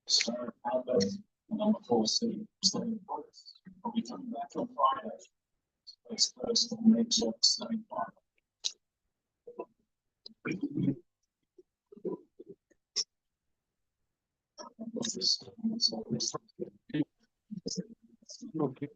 Start out of the whole city. Studying artists. We come back on Friday. Express and make up studying art. Okay.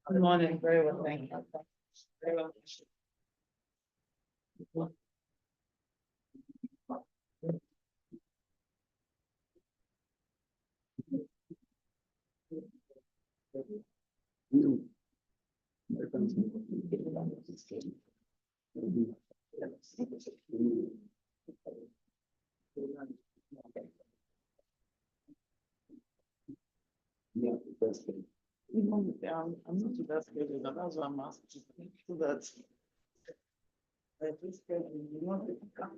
Good morning, very well, thank you. Very well. Yeah, that's good. Even, I'm not too that scared, but that's why I'm asking, so that I just said, you want to come.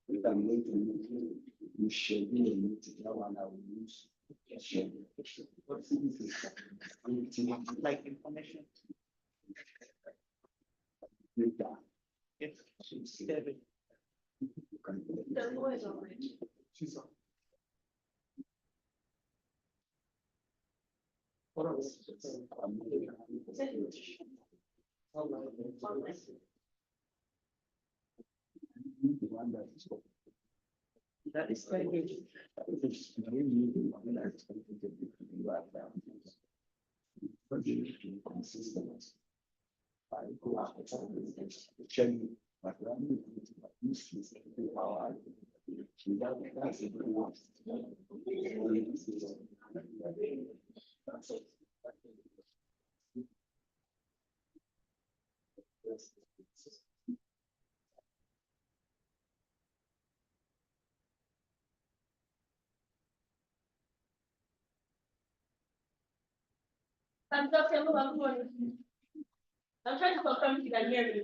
If I'm going to you should be able to get one I will use. Like information. If she's scared. What else? That is very good. Consistent. I go out the check my family useless how I that's a good one. Dr. Lu, good morning. I'm trying to confirm if you can hear me.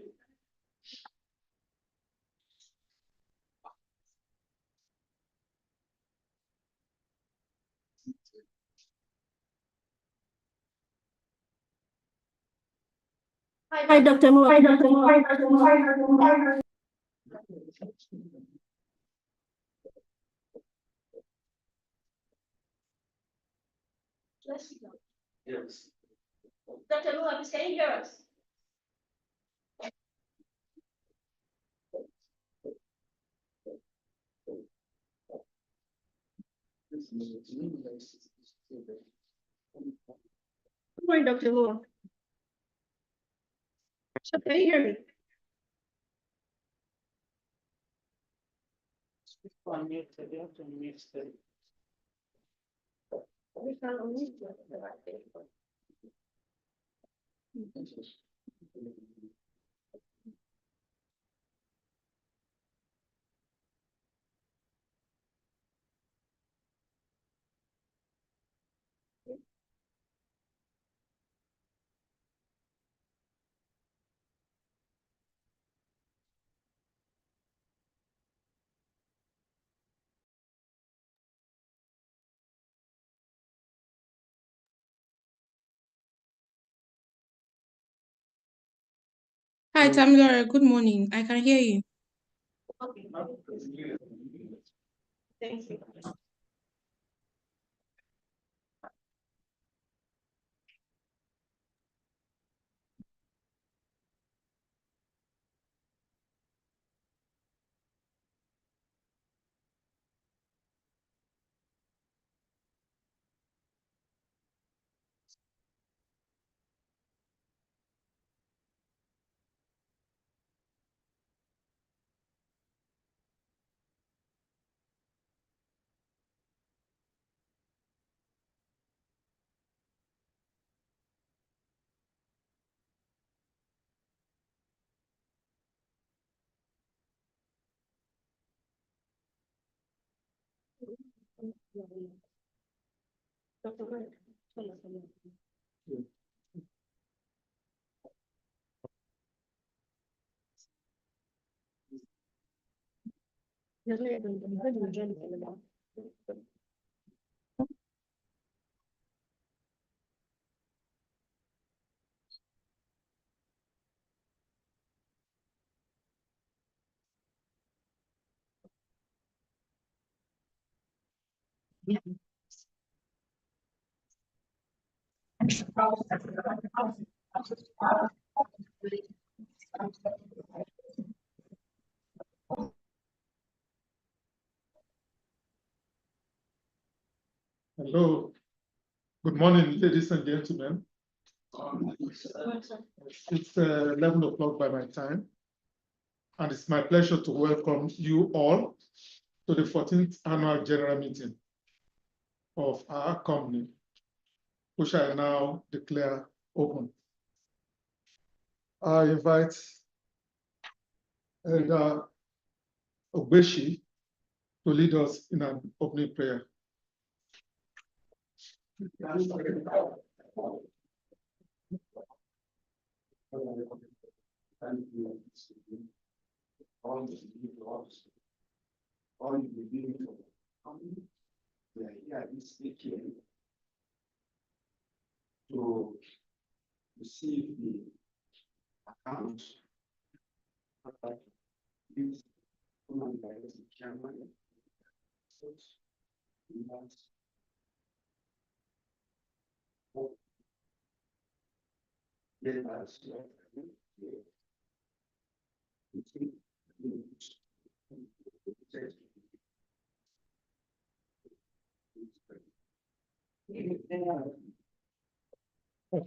Hi, Dr. Mu. Hi, Dr. Mu. Hi, Dr. Mu. Hi, Dr. Mu. Hi, Dr. Yes. Dr. Lu, can you hear us? Good morning, Dr. Lu. So can you hear me? Unmute, you have to unmute the. We can unmute you. Hi, Tamilore. Good morning. I can hear you. Okay. Thank you. Dr. Lu, tell us a little bit. Yes, we are doing the good agenda. Hello, good morning, ladies and gentlemen. It's 11 o'clock by my time, and it's my pleasure to welcome you all to the 14th annual general meeting of our company, which I now declare open. I invite Elder Ogbeshi to lead us in an opening prayer. Thank you. All the beginning of the company, we are here this weekend to receive the account. This woman by the chairman.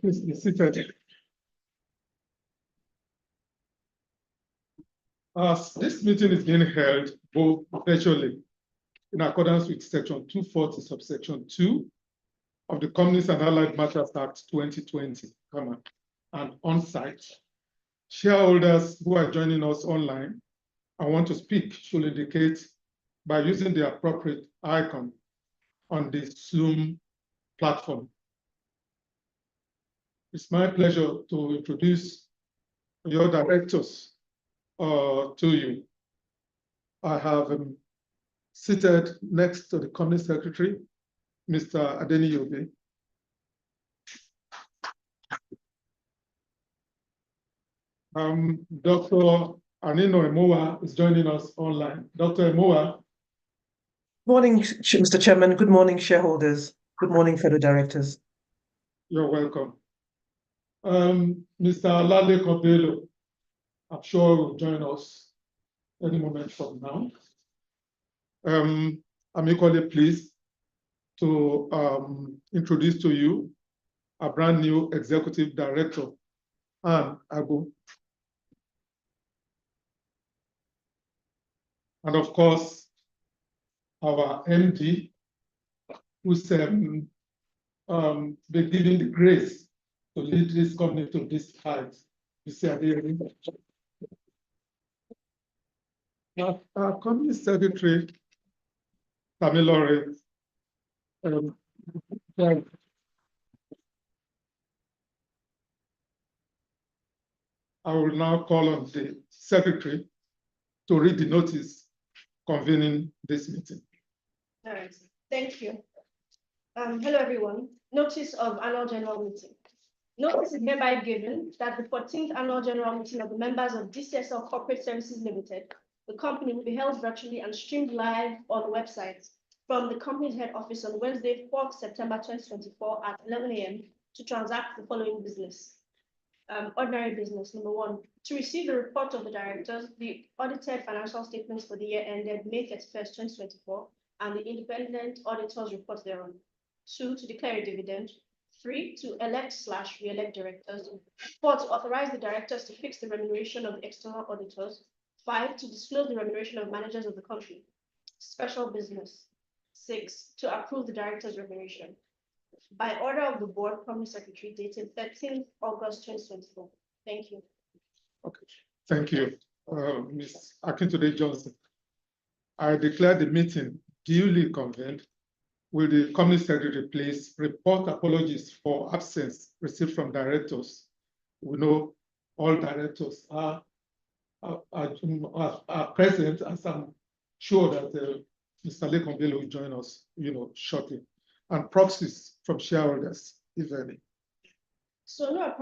Please be seated. As this meeting is being held both virtually in accordance with section 240 subsection 2 of the Companies and Allied Matters Act 2020, and on-site. Shareholders who are joining us online and want to speak should indicate by using the appropriate icon on the Zoom platform. It's my pleasure to introduce your directors to you. I have seated next to the Company Secretary, Mr. Adeni Yobe. Dr. Anino Emowa is joining us online. Dr. Emowa. Morning, Mr. Chairman. Good morning, shareholders. Good morning, fellow directors. You're welcome. Mr. Alade Kobelo, I'm sure will join us any moment from now. I'm equally pleased to introduce to you a brand new Executive Director, Anne Agu. And of course, our MD, who's been given the grace to lead this company to this height. Our Company Secretary, Tamilore, I will now call on the Secretary to read the notice convening this meeting. All right, thank you. Hello, everyone. Notice of annual general meeting. Notice is hereby given that the 14th annual general meeting of the members of Dcsl Corporate Services Limited, the company, will be held virtually and streamed live on the website from the company's head office on Wednesday, 4th September 2024 at 11 a.m. to transact the following business. Ordinary business, number 1, to receive the report of the directors, the audited financial statements for the year ended May 31st, 2024, and the independent auditor's report thereon. 2, to declare a dividend. 3, to elect/re-elect directors. 4, to authorize the directors to fix the remuneration of the external auditors. 5, to disclose the remuneration of managers of the company. Special business. 6, to approve the director's remuneration. By order of the board, Company Secretary, dated 13th August 2024. Thank you. Okay, thank you, Ms. Akintunde Johnson. I declare the meeting duly convened. Will the Company Secretary please report apologies for absence received from directors? We know all directors are present, as I'm sure that Mr. Lekonbelo will join us, shortly. And proxies from shareholders, if any. So no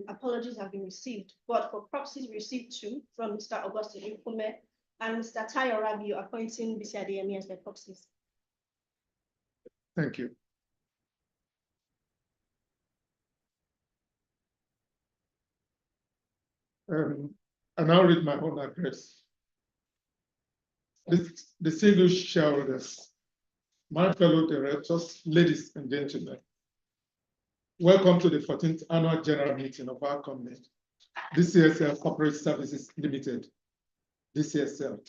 apologies have been received, but for proxies received 2 from Mr. Augustine Nkume and Mr. Tayo Rabiu appointing Bisi Adeyemi as their proxies. Thank you. I now read my own address. Distinguished shareholders, my fellow directors, ladies and gentlemen, welcome to the 14th annual general meeting of our company, Dcsl Corporate Services Limited, Dcsl.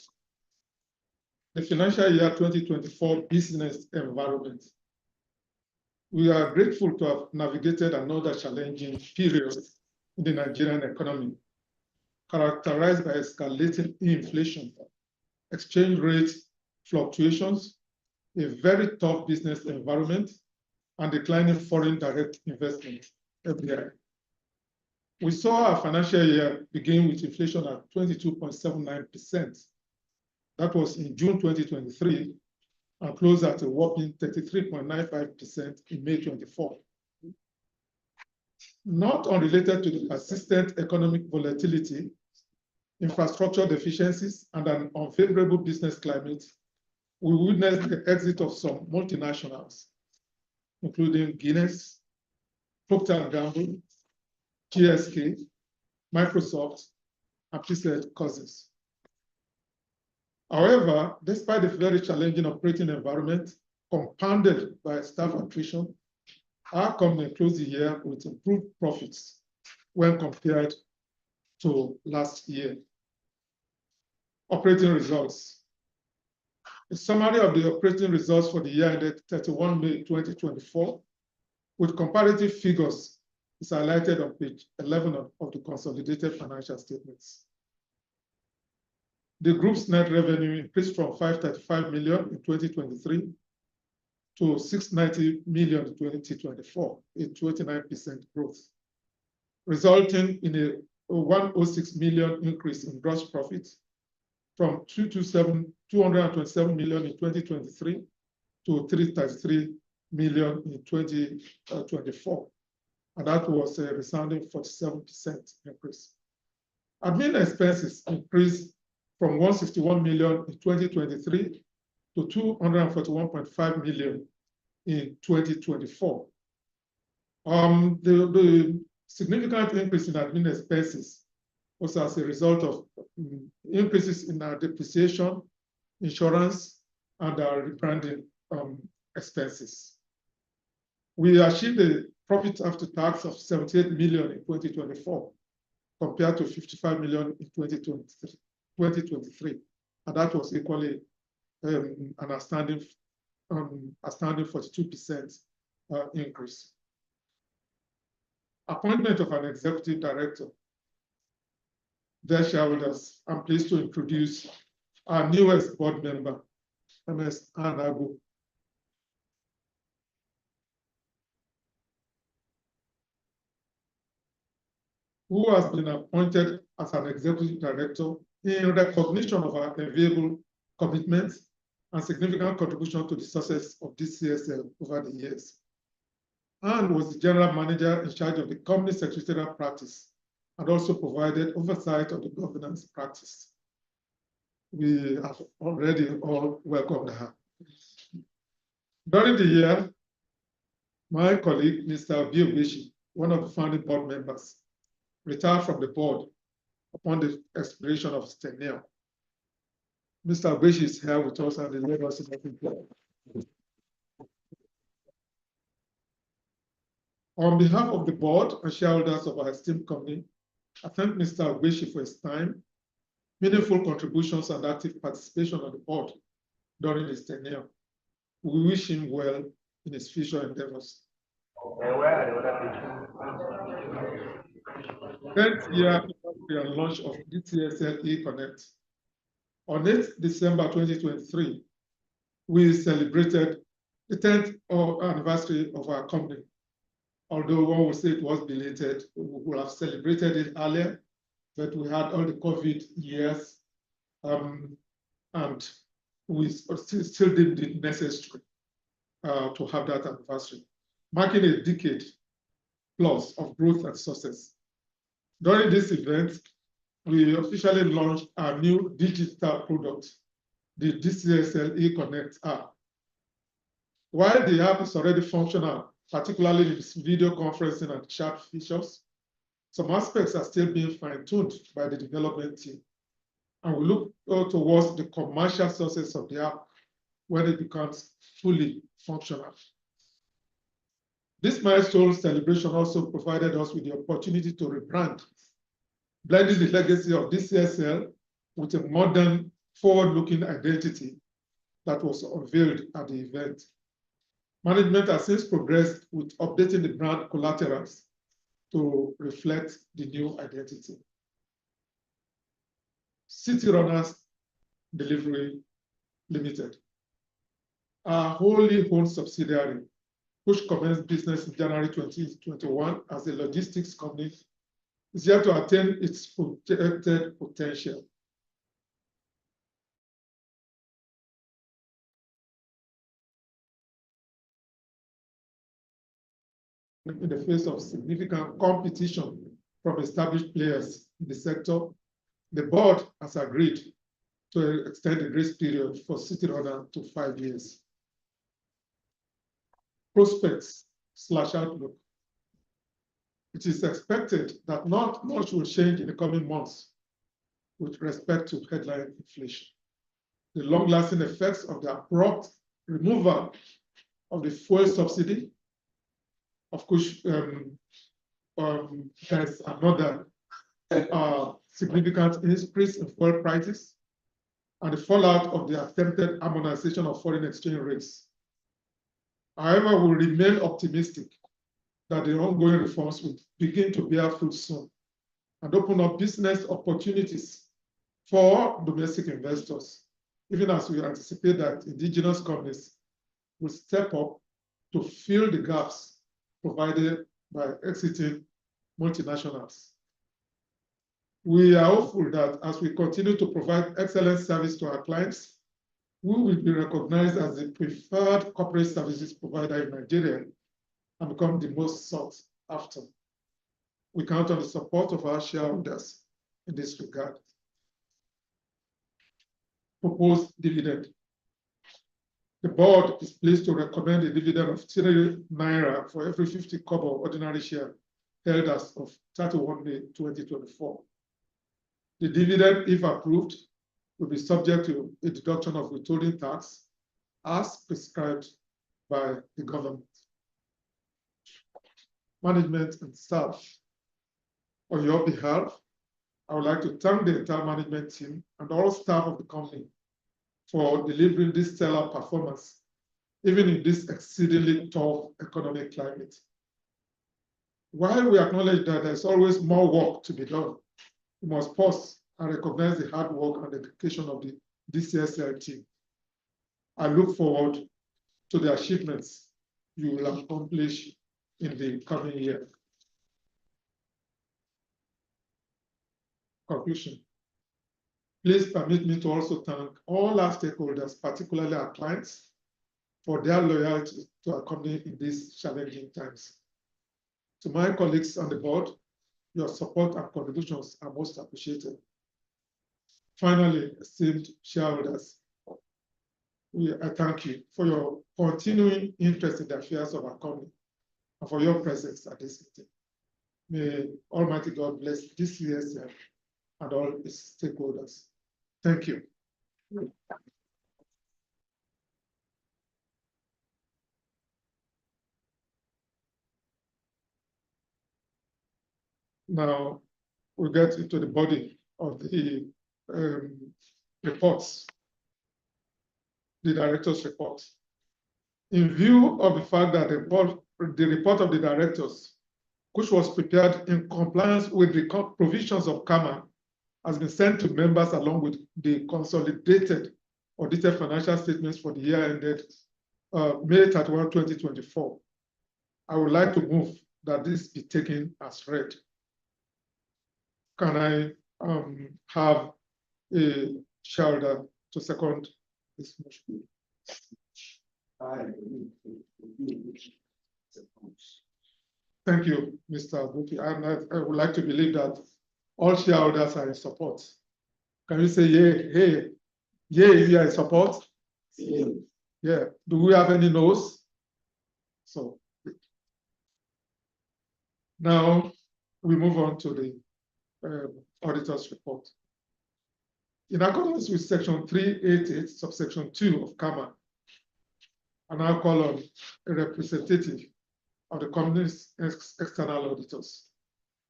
The financial year 2024 business environment. We are grateful to have navigated another challenging period in the Nigerian economy, characterized by escalating inflation, exchange rate fluctuations, a very tough business environment, and declining foreign direct investment everywhere. We saw our financial year begin with inflation at 22.79%. That was in June 2023, and close at a whopping 33.95% in May 24. Not unrelated to the persistent economic volatility, infrastructure deficiencies, and an unfavorable business climate, we witnessed the exit of some multinationals, including Guinness, Procter & Gamble, GSK, Microsoft, and PZ Cousins. However, despite the very challenging operating environment compounded by staff attrition, our company closed the year with improved profits when compared to last year. Operating results. A summary of the operating results for the year ended 31 May 2024 with comparative figures is highlighted on page 11 of the consolidated financial statements. The group's net revenue increased from 535 million in 2023 to 690 million in 2024, a 29% growth, resulting in a 106 million increase in gross profit from 227 million in 2023 to 333 million in 2024. And that was a resounding 47% increase. Admin expenses increased from 161 million in 2023 to 241.5 million in 2024. The significant increase in admin expenses was as a result of increases in our depreciation, insurance, and our rebranding expenses. We achieved a profit after tax of 78 million in 2024, compared to 55 million in 2023. And that was equally an outstanding 42% increase. Appointment of an executive director. Dear shareholders, I'm pleased to introduce our newest board member, Ms. Anne Agu. Who has been appointed as an executive director in recognition of our enviable commitments and significant contribution to the success of Dcsl over the years, and was the general manager in charge of the company secretarial practice and also provided oversight of the governance practice. We have already all welcomed her. During the year, my colleague, Mr. Obiogbeshi, one of the founding board members, retired from the board upon the expiration of his tenure. Mr. Obiogbeshi is here with us and will lead us in the. On behalf of the board and shareholders of our esteemed company, I thank Mr. Obiogbeshi for his time, meaningful contributions, and active participation on the board during his tenure. We wish him well in his future endeavors. 10th year anniversary and launch of Dcsl e-Connect. On 8th December 2023, we celebrated the 10th anniversary of our company. Although one would say it was belated, we would have celebrated it earlier, but we had all the COVID years, and we still deemed it necessary to have that anniversary, marking a decade plus of growth and success. During this event, we officially launched our new digital product, the Dcsl e-Connect app. While the app is already functional, particularly in its video conferencing and chat features, some aspects are still being fine-tuned by the development team. And we look towards the commercial success of the app when it becomes fully functional. This milestone celebration also provided us with the opportunity to rebrand, blending the legacy of Dcsl with a modern, forward-looking identity that was unveiled at the event. Management has since progressed with updating the brand collaterals to reflect the new identity. City Runners Delivery Limited, our wholly owned subsidiary, which commenced business in January 2021 as a logistics company, is yet to attain its projected potential. In the face of significant competition from established players in the sector, the board has agreed to extend the grace period for City Runner to 5 years. Prospects/outlook. It is expected that not much will change in the coming months with respect to headline inflation. The long-lasting effects of the abrupt removal of the fuel subsidy, of course, there's another significant increase in fuel prices, and the fallout of the attempted harmonization of foreign exchange rates. However, we remain optimistic that the ongoing reforms will begin to bear fruit soon and open up business opportunities for domestic investors, even as we anticipate that indigenous companies will step up to fill the gaps provided by exiting multinationals. We are hopeful that as we continue to provide excellent service to our clients, we will be recognized as the preferred corporate services provider in Nigeria and become the most sought after. We count on the support of our shareholders in this regard. Proposed dividend. The board is pleased to recommend a dividend of 3 naira for every 50 kobo ordinary share held as of 31 May 2024. The dividend, if approved, will be subject to a deduction of withholding tax as prescribed by the government. Management and staff, on your behalf, I would like to thank the entire management team and all staff of the company for delivering this stellar performance, even in this exceedingly tough economic climate. While we acknowledge that there's always more work to be done, we must pause and recognize the hard work and dedication of the Dcsl team. I look forward to the achievements you will accomplish in the coming year. Conclusion. Please permit me to also thank all our stakeholders, particularly our clients, for their loyalty to our company in these challenging times. To my colleagues on the board, your support and contributions are most appreciated. Finally, esteemed shareholders, I thank you for your continuing interest in the affairs of our company and for your presence at this meeting. May Almighty God bless Dcsl and all its stakeholders. Thank you. Now we get into the body of the reports, the director's report. In view of the fact that the report of the directors, which was prepared in compliance with the provisions of CAMA, has been sent to members along with the consolidated audited financial statements for the year ended May 31, 2024. I would like to move that this be taken as read. Can I have a shareholder to second this motion? Thank you, Mr. Buki. And I would like to believe that all shareholders are in support. Can you say yay? Hey, yay if you are in support? Yeah. Yeah. Do we have any no's? So now we move on to the auditor's report. In accordance with section 388, subsection 2 of CAMA, I now call on a representative of the company's external auditors,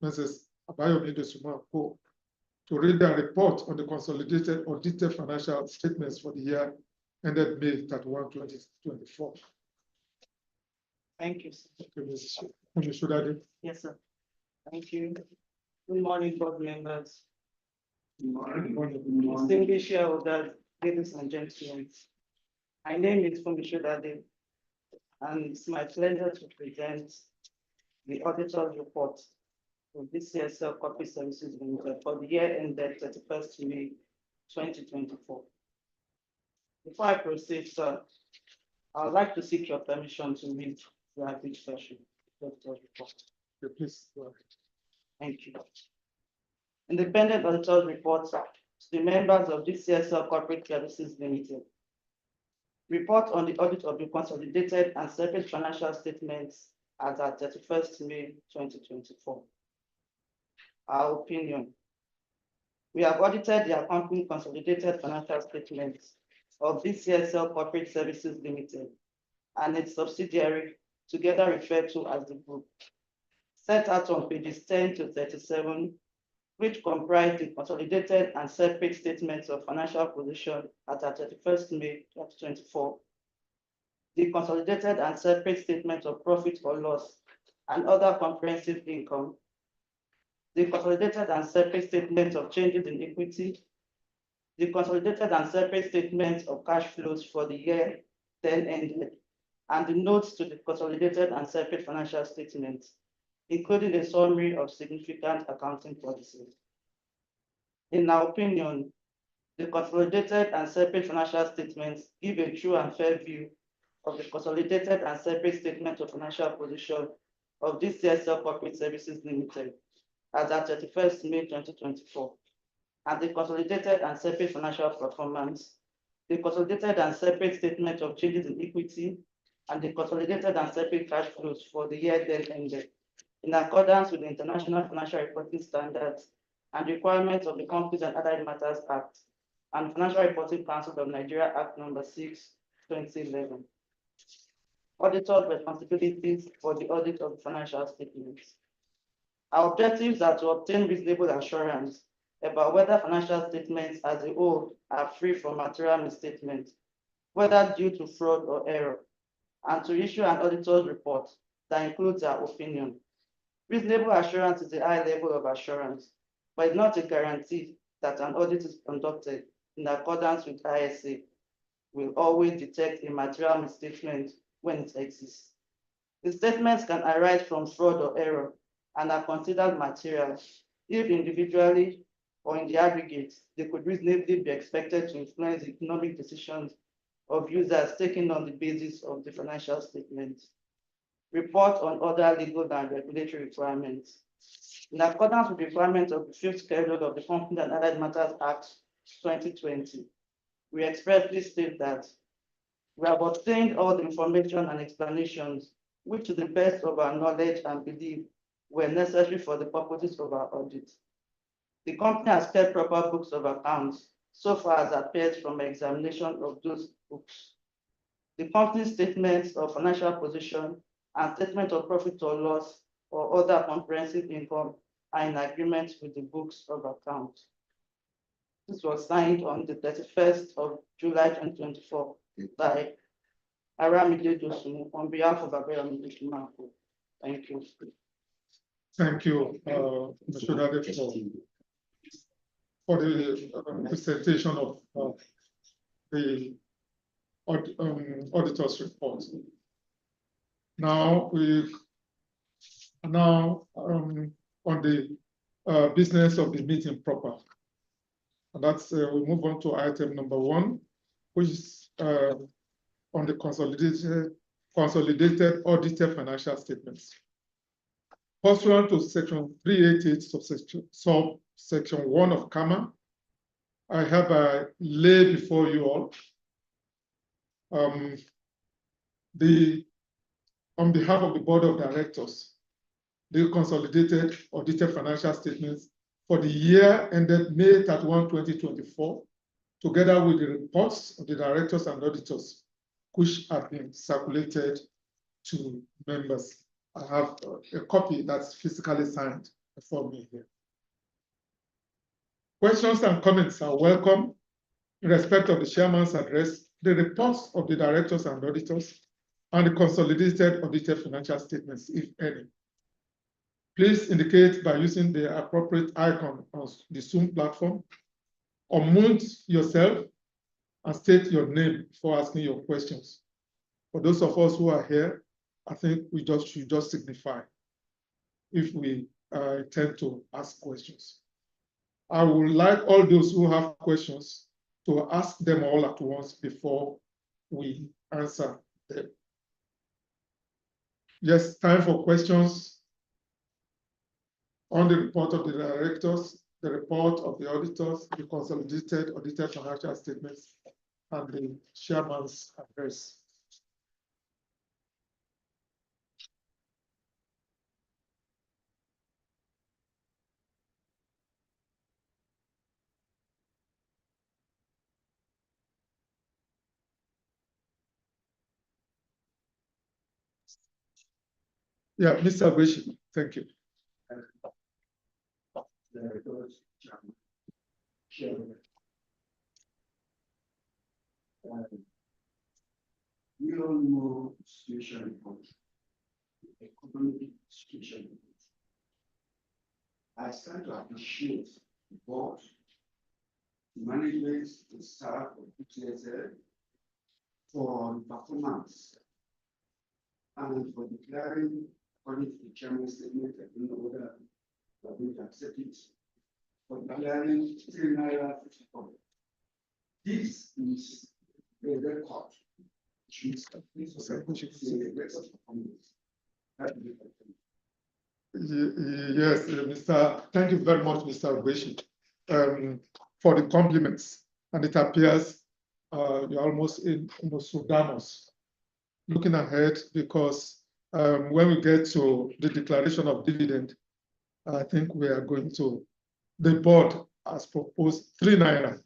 Mrs. Abayomi Desuma, to read their report on the consolidated audited financial statements for the year ended May 31, 2024. Thank you, sir. Okay, Yes, sir. Thank you. Good morning, board members. Good morning. Distinguished shareholders, ladies and gentlemen. My name is Fumishodade, and it's my pleasure to present the auditor's report of Dcsl Corporate Services Limited for the year ended 31st May 2024. Before I proceed, sir, I would like to seek your permission to read the abridged version of the auditor's report. okay, please go ahead. Thank you. Independent auditor's report to the members of Dcsl Corporate Services Limited. Report on the audit of the consolidated and separate financial statements as at 31st May 2024. Our opinion. We have audited the accompanying consolidated financial statements of Dcsl Corporate Services Limited and its subsidiary, together referred to as the group, set out on pages 10 to 37, which comprise the consolidated and separate statements of financial position as at 31st May 2024, the consolidated and separate statement of profit or loss and other comprehensive income, the consolidated and separate statements of changes in equity, the consolidated and separate statements of cash flows for the year then ended, and the notes to the consolidated and separate financial statements, including a summary of significant accounting policies. In our opinion, the consolidated and separate financial statements give a true and fair view of the consolidated and separate statement of financial position of Dcsl Corporate Services Limited as at 31st May 2024, and the consolidated and separate financial performance, the consolidated and separate statement of changes in equity, and the consolidated and separate cash flows for the year then ended, in accordance with the International Financial Reporting Standards and requirements of the Companies and Other Matters Act and Financial Reporting Council of Nigeria Act No. 6, 2011. Auditor's responsibilities for the audit of the financial statements. Our objectives are to obtain reasonable assurance about whether financial statements as a whole are free from material misstatement, whether due to fraud or error, and to issue an auditor's report that includes our opinion. Reasonable assurance is a high level of assurance, but it's not a guarantee that an audit is conducted in accordance with ISA will always detect a material misstatement when it exists. The statements can arise from fraud or error and are considered material if individually or in the aggregate, they could reasonably be expected to influence the economic decisions of users taken on the basis of the financial statements. Report on other legal and regulatory requirements. In accordance with the requirements of the 5th schedule of the Companies and Other Matters Act 2020, we expressly state that we have obtained all the information and explanations which, to the best of our knowledge and belief, were necessary for the purposes of our audit. The company has kept proper books of accounts so far as appears from examination of those books. The company's statements of financial position and statement of profit or loss or other comprehensive income are in agreement with the books of accounts. This was signed on the 31st of July 2024 by Aramide Dosunmu on behalf of Aramide Dosunmu. Thank you. Thank you, Mr. Dade, for the presentation of the auditor's report. Now on the business of the meeting proper. And that's we move on to item number 1, which is on the consolidated audited financial statements. Pursuant to section 388 subsection 1 of CAMA, I hereby lay before you all on behalf of the Board of Directors, the consolidated audited financial statements for the year ended May 31, 2024, together with the reports of the directors and auditors, which have been circulated to members. I have a copy that's physically signed before me here. Questions and comments are welcome in respect of the chairman's address, the reports of the directors and auditors, and the consolidated audited financial statements, if any. Please indicate by using the appropriate icon on the Zoom platform, unmute yourself and state your name before asking your questions. For those of us who are here, I think we should just signify if we intend to ask questions. I would like all those who have questions to ask them all at once before we answer them. Yes, time for questions on the report of the directors, the report of the auditors, the consolidated audited financial statements, and the chairman's address. Yeah, Mr. Agbeshi, thank you. We don't know situation report. economic situation. I stand to appreciate the board, the management, the staff of Dcsl for the performance and for declaring, according to the chairman's statement, that in order that we accept it, for declaring 3 naira 54. This is a record. Which means that this was a record performance. That is it. Yes, thank you very much, Mr. Ogbeshi, for the compliments. And it appears you're almost in Nostradamus, looking ahead, because when we get to the declaration of dividend, I think we are going to, the board has proposed 3 naira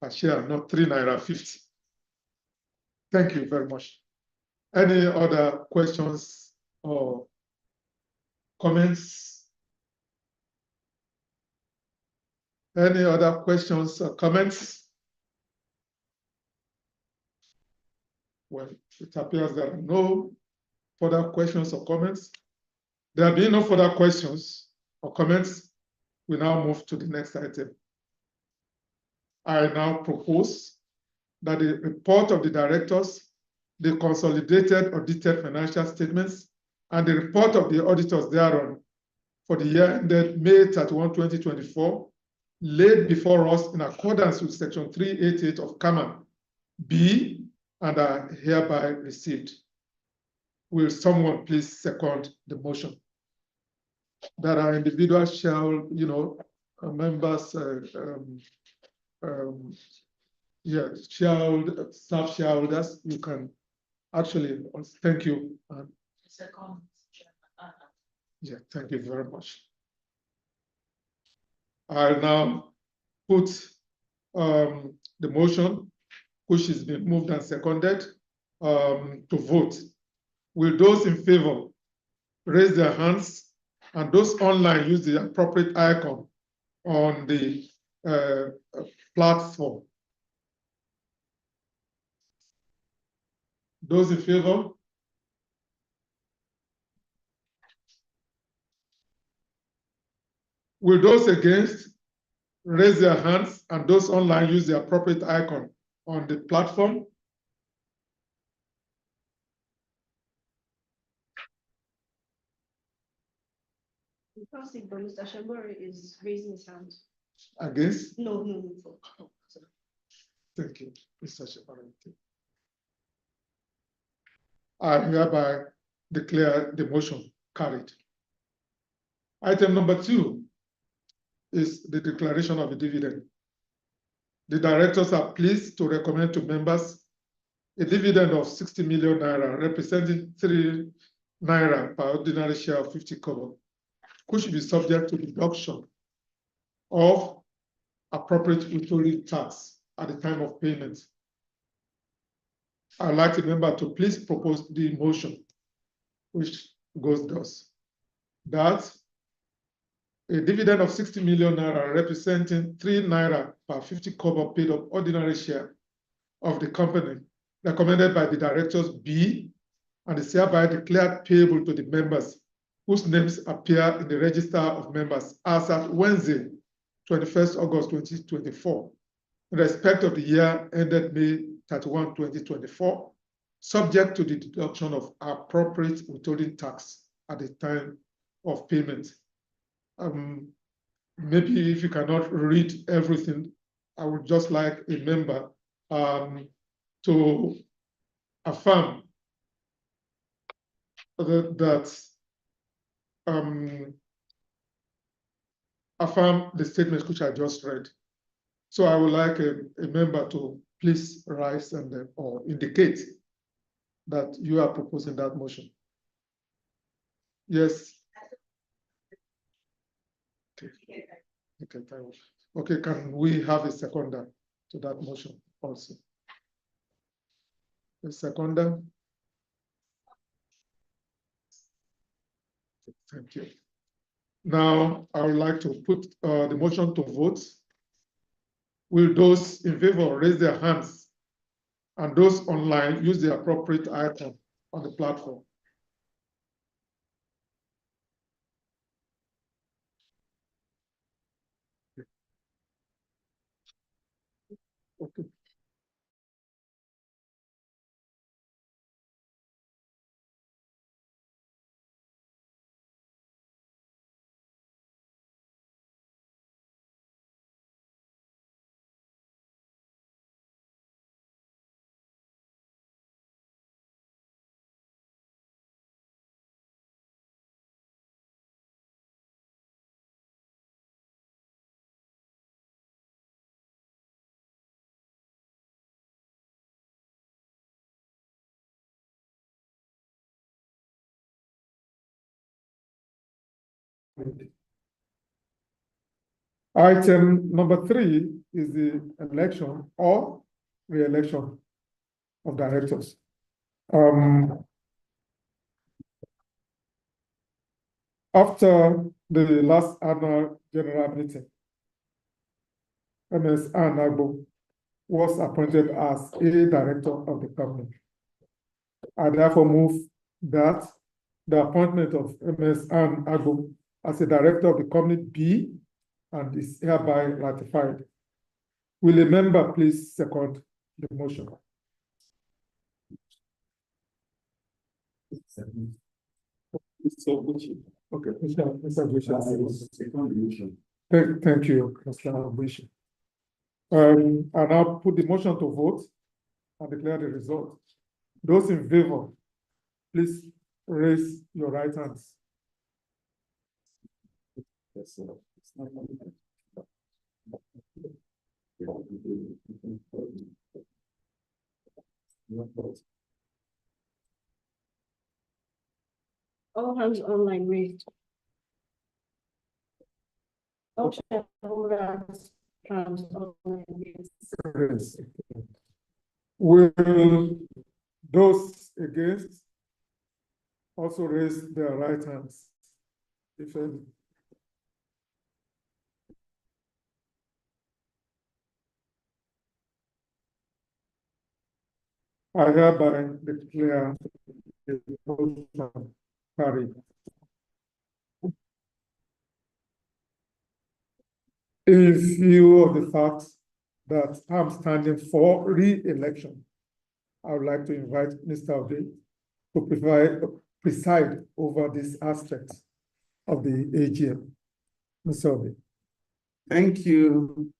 per share, not 3 naira 50. Thank you very much. Any other questions or comments? Any other questions or comments? Well, it appears there are no further questions or comments. There being no further questions or comments, we now move to the next item. I now propose that the report of the directors, the consolidated audited financial statements, and the report of the auditors thereon for the year ended May 31, 2024, laid before us in accordance with Section 388 of CAMA be and are hereby received. Will someone please second the motion? That our individuals shall, members, staff shareholders, you can actually, thank you. Second. Yeah, thank you very much. I'll now put the motion, which has been moved and seconded, to vote. Will those in favor raise their hands, and those online use the appropriate icon on the platform? Those in favor? Will those against raise their hands, and those online use the appropriate icon on the platform? But Mr. Shembori is raising his hand. Against? No. Thank you, Mr. Shembori. I hereby declare the motion carried. Item number 2 is the declaration of a dividend. The directors are pleased to recommend to members a dividend of 60 million naira, representing 3 naira per ordinary share of 50 kobo, which should be subject to deduction of appropriate withholding tax at the time of payment. I'd like the member to please propose the motion, which goes thus: that a dividend of 60 million naira, representing 3 naira per 50 kobo paid of ordinary share of the company, recommended by the directors be and is hereby declared payable to the members whose names appear in the register of members as at Wednesday, 21st August 2024, in respect of the year ended May 31, 2024, subject to the deduction of appropriate withholding tax at the time of payment. Maybe if you cannot read everything, I would just like a member to affirm affirm the statements which I just read. So I would like a member to please rise and or indicate that you are proposing that motion. Yes. Okay. Okay, can we have a seconder to that motion also? A seconder. Thank you. Now, I would like to put the motion to vote. Will those in favor raise their hands, and those online use the appropriate icon on the platform? Item number 3 is the election or re-election of directors. After the last annual general meeting, MS Anagbo was appointed as a director of the company. I therefore move that the appointment of MS Anagbo as a director of the company be and is hereby ratified. Will a member please second the motion? Okay, Mr. Bishop. Thank you, Mr. Bishop. I now put the motion to vote and declare the result. Those in favor, please raise your right hands. All hands online raised. All shareholders hands online raised. Will those against also raise their right hands? If any. I hereby declare the motion carried. In view of the fact that I'm standing for re-election, I would like to invite Mr. Obi to preside over this aspect of the AGM. Mr. Obi. Thank you,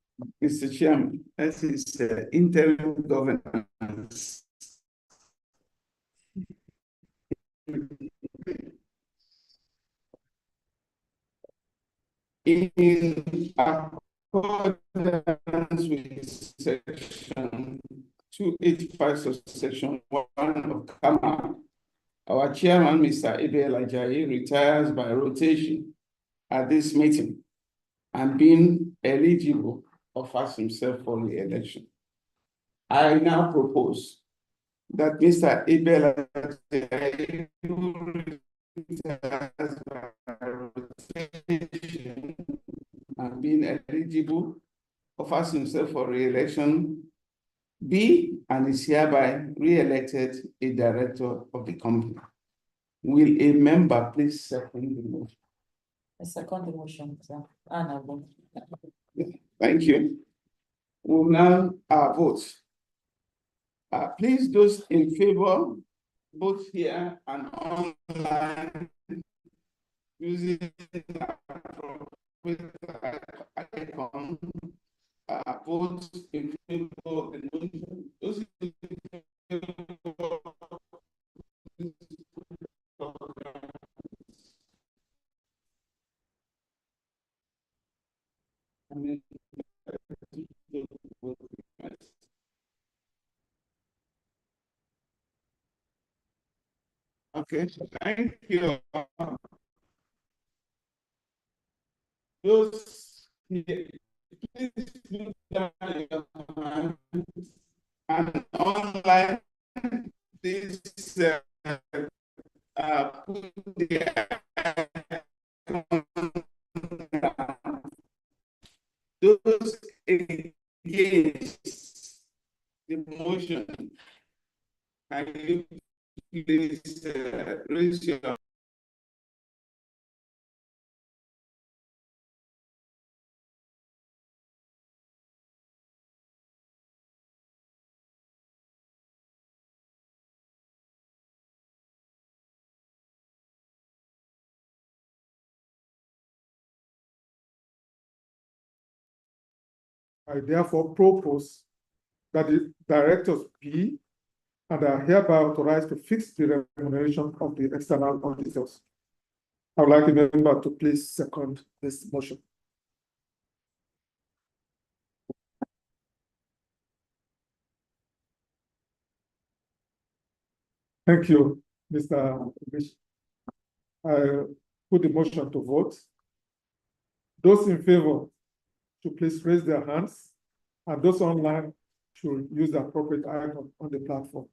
Mr. Chairman. That is interim governance. In accordance with section 285 of section 1 of KAMA, our chairman, Mr. Dcsl Ajayi, retires by rotation at this meeting and being eligible offers himself for re-election. I now propose that Mr. Dcsl Ajayi retires by rotation and being eligible offers himself for re-election, be and is hereby re-elected a director of the company. Will a member please second the motion? I second the motion, sir. Thank you. We'll now vote. Please, those in favor, both here and online, using the icon, vote in favor of the motion. Those in favor, okay, thank you. Those here, please look down your hand and online, please put the those against the motion, can you please raise your I therefore propose that the directors be and are hereby authorized to fix the remuneration of the external auditors. I would like the member to please second this motion. Thank you, Mr. Bishop. I put the motion to vote Those in favor should please raise their hands, and those online should use the appropriate icon on the platform.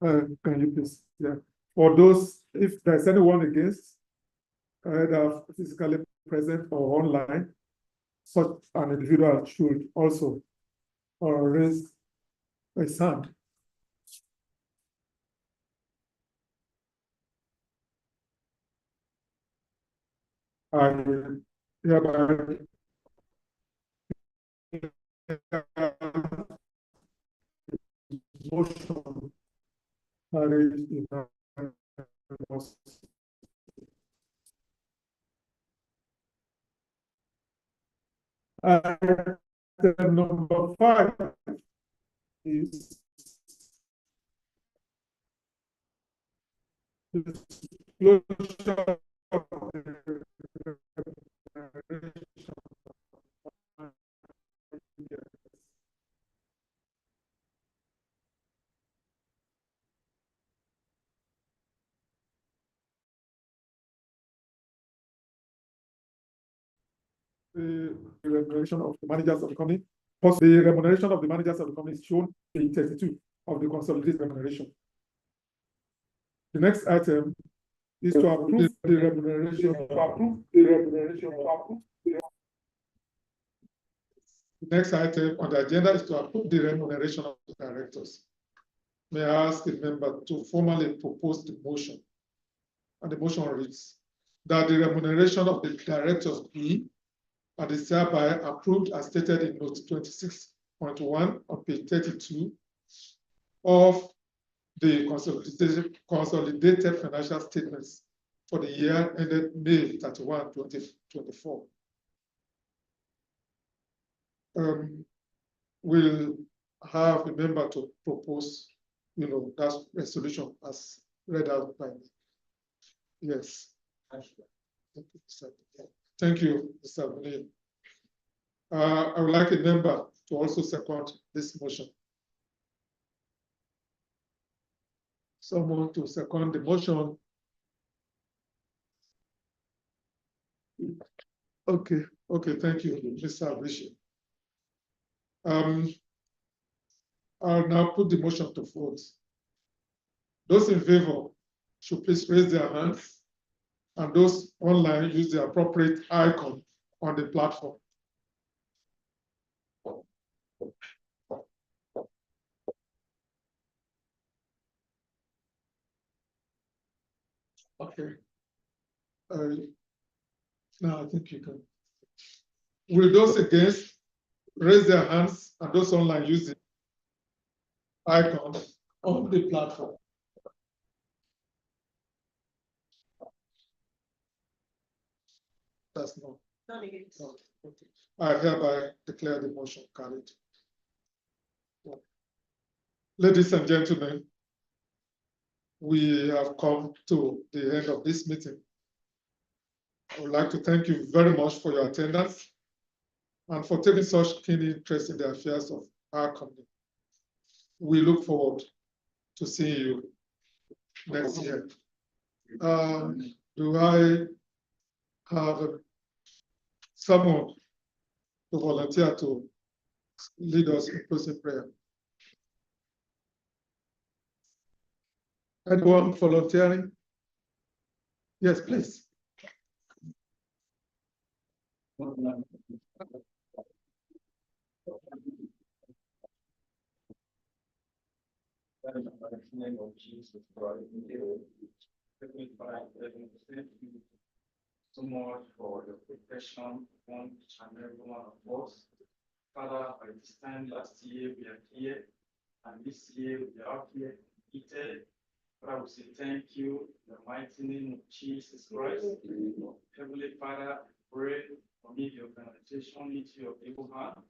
Can you please, yeah. For those, if there's anyone against, either physically present or online, such an individual should also raise his hand. I hereby motion carried unanimously. Item number 5 is disclosure of the remuneration of the managers of the company. Plus, the remuneration of the managers of the company is shown in 32 of the consolidated remuneration. The next item is to approve the remuneration. The next item on the agenda is to approve the remuneration of the directors. May I ask a member to formally propose the motion? And the motion reads that the remuneration of the directors be and is hereby approved as stated in note 26.1 on page 32 of the consolidated financial statements for the year ended May 31, 2024. We'll have a member to propose, that resolution as read out by me. Yes. Thank you, Mr. Bonin. I would like a member to also second this motion. Someone to second the motion. Okay, thank you, Mr. Abrishi. I'll now put the motion to vote. Those in favor should please raise their hands, and those online use the appropriate icon on the platform. Okay. Now I think you can. Will those against raise their hands, and those online use the icon on the platform? That's no. No. Okay. I hereby declare the motion carried. Ladies and gentlemen, we have come to the end of this meeting. I would like to thank you very much for your attendance and for taking such keen interest in the affairs of our company. We look forward to seeing you next year. Do I have someone to volunteer to lead us in closing prayer? Anyone volunteering? Yes, please. In the name of Jesus Christ, Heavenly Father, thank you so much for your protection on each and every one of us. Father, by this time last year we are here, and this year we are out here eaten. Father, we say thank you in the mighty name of Jesus Christ. Heavenly Father, pray for me the organization into your able hand.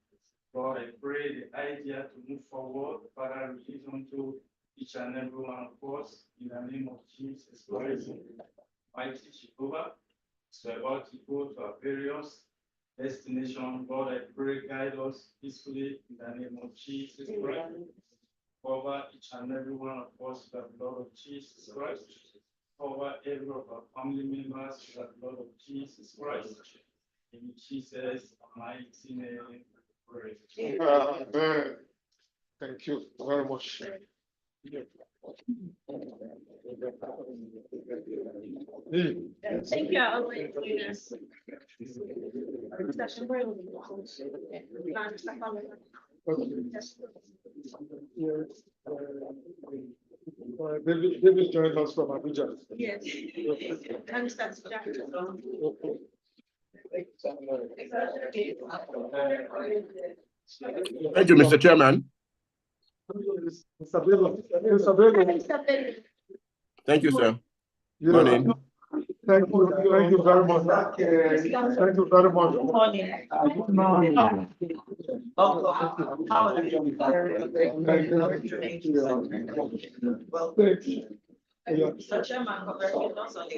Lord, I pray the idea to move forward, Father, release unto each and every one of us in the name of Jesus Christ. Mighty Jehovah, so about to go to our various destination. God, I pray, guide us peacefully in the name of Jesus Christ. Cover each and every one of us with the blood of Jesus Christ. Cover every of our family members with the blood of Jesus Christ. In Jesus' mighty name, we pray. Amen. Thank you very much. Thank you, all my leaders. David joined us from Abuja. Yes. And that's Jack. Thank you, Mr. Chairman. Mr. Bello. Mr. Bello. Thank you, sir. Yeah. Morning. Thank you very much. Thank you very much. Good morning. Good morning. Well, Thank you. Mr. Chairman, congratulations on a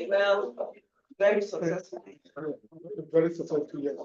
very successful. Very successful year.